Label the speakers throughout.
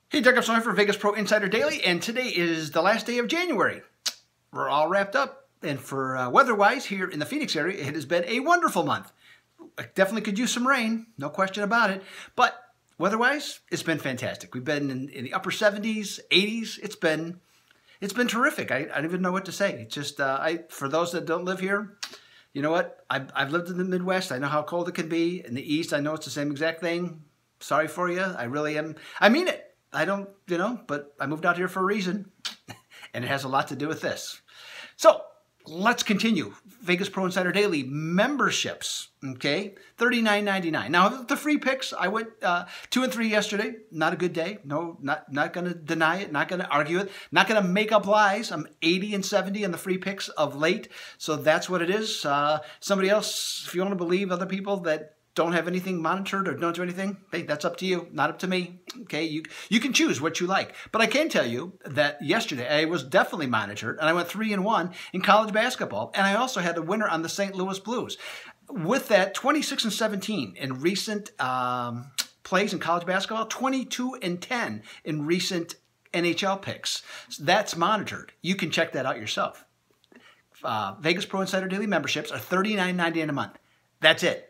Speaker 1: Hey, Doug Upson for Vegas Pro Insider Daily, and today is the last day of January. We're all wrapped up, and for weather-wise here in the Phoenix area, it has been a wonderful month. I definitely could use some rain, no question about it, but weather-wise, it's been fantastic. We've been in the upper 70s, 80s. It's been terrific. I don't even know what to say. It's just, for those that don't live here, you know what? I've lived in the Midwest. I know how cold it can be. In the East, I know it's the same exact thing. Sorry for you. I really am. I mean it. I don't, but I moved out here for a reason, and it has a lot to do with this. So let's continue. Vegas Pro Insider Daily memberships, okay? $39.99. Now, the free picks, I went 2 and 3 yesterday. Not a good day. No, not going to deny it, not going to argue it, not going to make up lies. I'm 80 and 70 in the free picks of late, so that's what it is. Somebody else, if you want to believe other people that don't have anything monitored or don't do anything, hey, that's up to you, not up to me. Okay, you can choose what you like. But I can tell you that yesterday I was definitely monitored, and I went 3 and 1 in college basketball, and I also had a winner on the St. Louis Blues. With that, 26 and 17 in recent plays in college basketball, 22 and 10 in recent NHL picks. So that's monitored. You can check that out yourself. Vegas Pro Insider Daily memberships are $39.99 a month. That's it.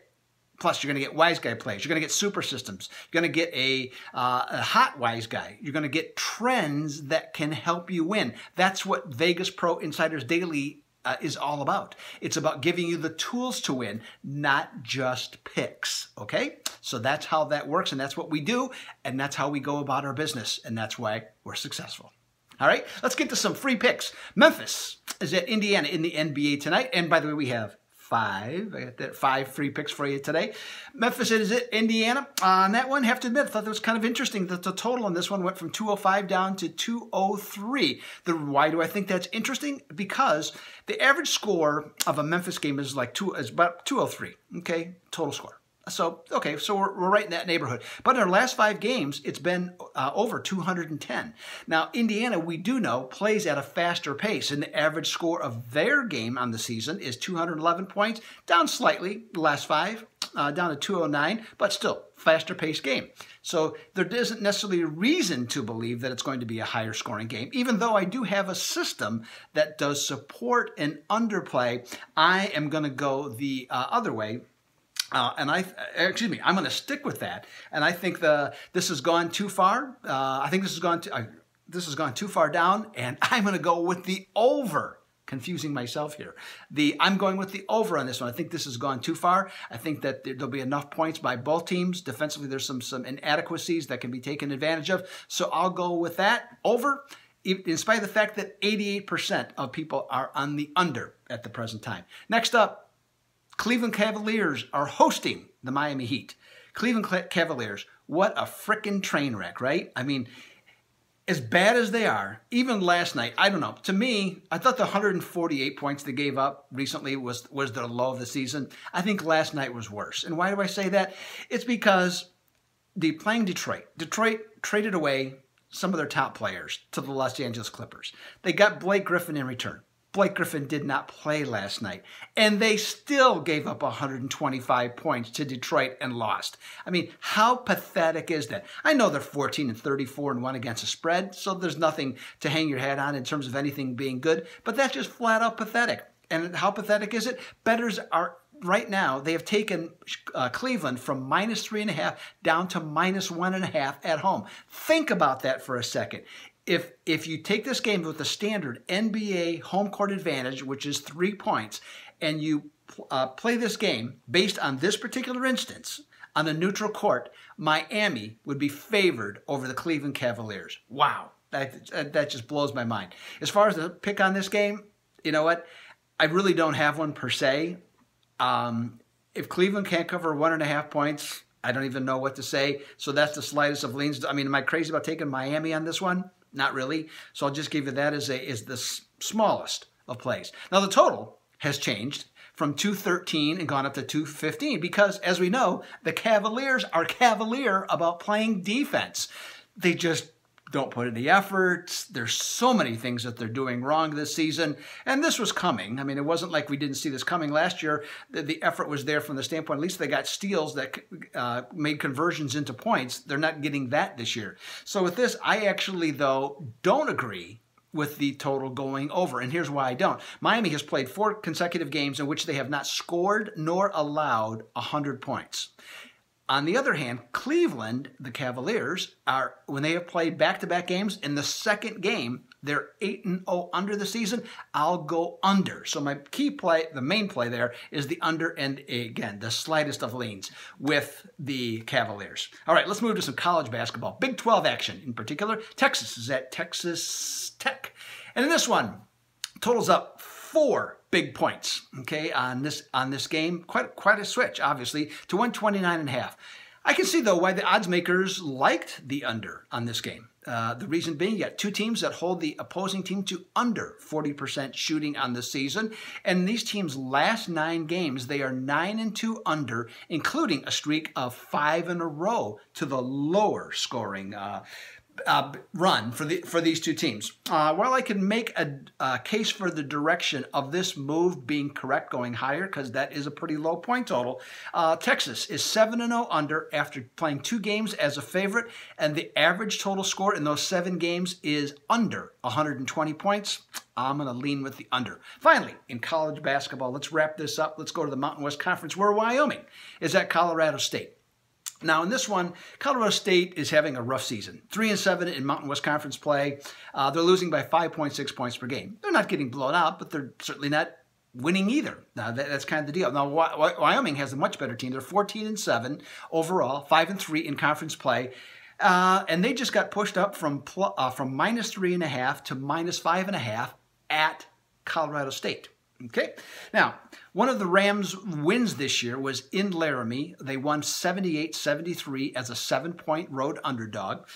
Speaker 1: Plus, you're going to get Wise Guy plays. You're going to get super systems. You're going to get a hot Wise Guy. You're going to get trends that can help you win. That's what Vegas Pro Insiders Daily is all about. It's about giving you the tools to win, not just picks, okay? So that's how that works, and that's what we do, and that's how we go about our business, and that's why we're successful. All right, let's get to some free picks. Memphis is at Indiana in the NBA tonight, and by the way, we have 5. I got that 5 free picks for you today. Memphis is at Indiana. On that one, have to admit, I thought that was kind of interesting that the total on this one went from 205 down to 203. Why do I think that's interesting? Because the average score of a Memphis game is about 203. Okay, total score. So, okay, so we're right in that neighborhood. But in our last 5 games, it's been over 210. Now, Indiana, we do know, plays at a faster pace, and the average score of their game on the season is 211 points, down slightly the last 5, down to 209, but still, faster paced game. So there isn't necessarily a reason to believe that it's going to be a higher scoring game, even though I do have a system that does support an underplay. I am going to go the other way. I'm going to stick with that. And I think this has gone too far. I think this has gone too far down, and I'm going to go with the over. Confusing myself here. I'm going with the over on this one. I think this has gone too far. I think that there'll be enough points by both teams. Defensively, there's some inadequacies that can be taken advantage of. So I'll go with that over, in spite of the fact that 88% of people are on the under at the present time. Next up, Cleveland Cavaliers are hosting the Miami Heat. Cleveland Cavaliers, what a frickin' train wreck, right? I mean, as bad as they are, even last night, I don't know. To me, I thought the 148 points they gave up recently was their low of the season. I think last night was worse. And why do I say that? It's because they're playing Detroit. Detroit traded away some of their top players to the Los Angeles Clippers. They got Blake Griffin in return. Blake Griffin did not play last night, and they still gave up 125 points to Detroit and lost. I mean, how pathetic is that? I know they're 14 and 34 and 1 against the spread, so there's nothing to hang your hat on in terms of anything being good, but that's just flat out pathetic. And how pathetic is it? Bettors are, right now, they have taken Cleveland from -3.5 down to -1.5 at home. Think about that for a second. If you take this game with the standard NBA home court advantage, which is 3 points, and you play this game based on this particular instance on a neutral court, Miami would be favored over the Cleveland Cavaliers. Wow, that just blows my mind. As far as the pick on this game, you know what? I really don't have one per se. If Cleveland can't cover 1.5 points, I don't even know what to say. So that's the slightest of leans. I mean, am I crazy about taking Miami on this one? Not really. So I'll just give you that as the smallest of plays. Now the total has changed from 213 and gone up to 215 because, as we know, the Cavaliers are cavalier about playing defense. They just don't put any effort. There's so many things that they're doing wrong this season, and this was coming. I mean, it wasn't like we didn't see this coming last year. The effort was there from the standpoint, at least they got steals that made conversions into points. They're not getting that this year. So with this, I actually, though, don't agree with the total going over, and here's why I don't. Miami has played 4 consecutive games in which they have not scored nor allowed 100 points. On the other hand, Cleveland, the Cavaliers, when they have played back-to-back games, in the second game, they're 8-0 under the season. I'll go under. So my key play, the main play there, is the under, and again, the slightest of leans with the Cavaliers. All right, let's move to some college basketball. Big 12 action in particular. Texas is at Texas Tech. And in this one, totals up 4 big points, okay, on this game. Quite a switch, obviously, to 129.5. I can see, though, why the odds makers liked the under on this game. The reason being, you got 2 teams that hold the opposing team to under 40% shooting on the season. And these teams' last 9 games, they are 9-2 under, including a streak of 5 in a row to the lower scoring run for these 2 teams. While I can make a case for the direction of this move being correct, going higher, because that is a pretty low point total, Texas is 7-0 under after playing 2 games as a favorite, and the average total score in those 7 games is under 120 points. I'm going to lean with the under. Finally, in college basketball, let's wrap this up. Let's go to the Mountain West Conference, where Wyoming is at Colorado State. Now, in this one, Colorado State is having a rough season. 3-7 in Mountain West Conference play. They're losing by 5.6 points per game. They're not getting blown out, but they're certainly not winning either. Now, that's kind of the deal. Now, Wyoming has a much better team. They're 14-7 overall, 5-3 in conference play. And they just got pushed up from -3.5 to -5.5 at Colorado State. Okay, now, one of the Rams' wins this year was in Laramie. They won 78-73 as a 7-point road underdog.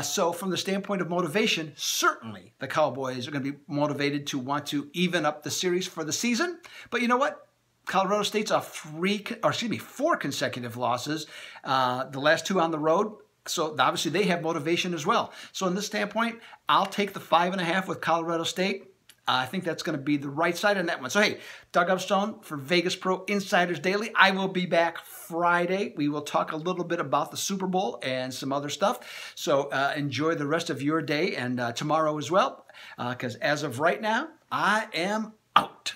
Speaker 1: So from the standpoint of motivation, certainly the Cowboys are going to be motivated to want to even up the series for the season. But you know what? Colorado State's off 4 consecutive losses, the last 2 on the road. So obviously they have motivation as well. So in this standpoint, I'll take the 5.5 with Colorado State. I think that's going to be the right side on that one. So, hey, Doug Upstone for Vegas Pro Insiders Daily. I will be back Friday. We will talk a little bit about the Super Bowl and some other stuff. So enjoy the rest of your day and tomorrow as well, because as of right now, I am out.